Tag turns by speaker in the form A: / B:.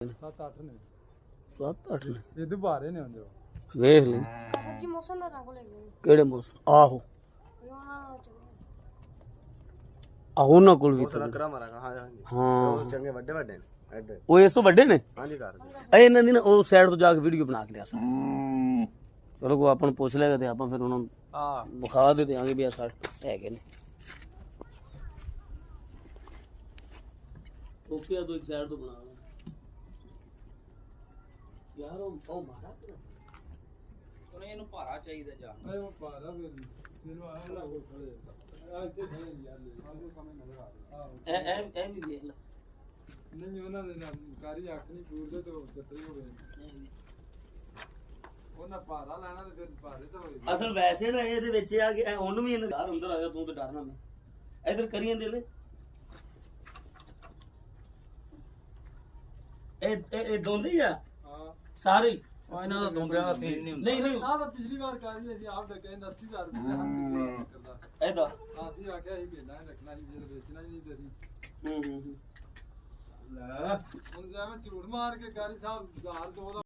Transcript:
A: 7-8 ਨੇ
B: 7-8 ਨੇ
A: ਇਹ ਦੁਬਾਰੇ ਨੇ ਹੁੰਦੇ
B: ਵੇਖ ਲੈ
C: ਸੱਚੀ ਮੌਸਮ ਦਾ ਰੰਗ ਲੈ ਗਏ
B: ਕਿਹੜੇ ਮੌਸਮ ਆਹੋ
C: ਵਾਹ
B: ਆਹੋ ਉਹਨਾਂ ਕੋਲ ਵੀ
D: ਕਰਾ ਮਾਰਾਂਗਾ ਹਾਂ
B: ਹਾਂ
D: ਚੰਗੇ ਵੱਡੇ ਵੱਡੇ ਨੇ ਐਡੇ
B: ਉਹ ਇਸ ਤੋਂ ਵੱਡੇ ਨੇ
D: ਹਾਂਜੀ ਕਰ
B: ਇਹਨਾਂ ਦੀ ਨਾ ਉਹ ਸਾਈਡ ਤੋਂ ਜਾ ਕੇ ਵੀਡੀਓ ਬਣਾ ਕੇ ਲਿਆ ਸਾ ਚਲੋ ਕੋ ਆਪਾਂ ਨੂੰ ਪੁੱਛ ਲਿਆ ਤੇ ਆਪਾਂ ਫਿਰ ਉਹਨਾਂ ਨੂੰ
D: ਹਾਂ
B: ਵਿਖਾ ਦੇ ਦਿਆਂਗੇ ਵੀ ਆ ਸਾਡੇ ਹੈਗੇ ਨੇ ਓਕੇ ਆ ਤੂੰ ਇੱਕ ਸਾਈਡ ਤੋਂ ਬਣਾ ਲੈ ਯਾਰ ਉਹ ਮਾਰਾ
E: ਉਹਨੇ ਇਹਨੂੰ ਭਾਰਾ ਚਾਹੀਦਾ ਜਾ
A: ਐ ਉਹ ਪਾਦਾ ਫਿਰ ਮੈਨੂੰ ਆਹ ਲਾ ਕੋਲ ਖੜੇ ਆ ਇੱਥੇ ਖੜੇ ਯਾਰ ਆਹ ਕਮੇ ਨਜ਼ਰ ਆ ਰਿਹਾ
B: ਐ ਵੀ ਦੇਖ ਲੈ
A: ਨਹੀਂ ਉਹਨਾਂ ਦੇ ਨਾਲ ਕਾਰੀ ਅੱਖ ਨਹੀਂ ਪੂਰਦੇ ਤੇ ਉਹ ਸੱਤਰੀ ਹੋ ਗਏ ਉਹਨਾਂ ਪਾਦਾ ਲੈਣਾ ਤੇ ਫਿਰ ਪਾਦੇ ਤਾਂ ਹੋਏ
B: ਅਸਲ ਵੈਸੇ ਨਾ ਇਹਦੇ ਵਿੱਚ ਆ ਕਿ ਉਹਨੂੰ ਵੀ ਇਹਨੂੰ ਅੰਦਰ ਆ ਜਾ ਤੂੰ ਤੇ ਡਰਨਾ ਮੈਂ ਇਧਰ ਕਰੀ ਜਾਂਦੇ ਨੇ ਇਹ ਦੋਂਦੇ ਆ
A: ਹਾਂ
B: ਸਾਰੇ
E: ਇਹਨਾਂ ਦਾ ਦੋਂਦਿਆਂ ਦਾ ਸੀਨ ਨਹੀਂ ਹੁੰਦਾ
B: ਨਹੀਂ
A: ਆਹ ਤਾਂ ਪਿਛਲੀ ਵਾਰ ਕਾਰੀ ਅਸੀਂ ਆਪ ਡੱਕੇ 80000 ਰੁਪਏ ਹਮ ਕਰਦਾ
B: ਇਹਦਾ
A: ਅਸੀਂ ਆਖਿਆ ਸੀ ਮੇਲਾ ਰੱਖਣਾ ਨਹੀਂ ਜੇ ਵੇਚਣਾ ਹੀ ਨਹੀਂ ਤੇ ਅਸੀਂ
B: ਹੂੰ
A: ਲੈ ਹੁਣ ਜਿਵੇਂ ਝੂਠ ਮਾਰ ਕੇ ਕਾਰੀ ਸਾਹਿਬ 1000 2 ਦਾ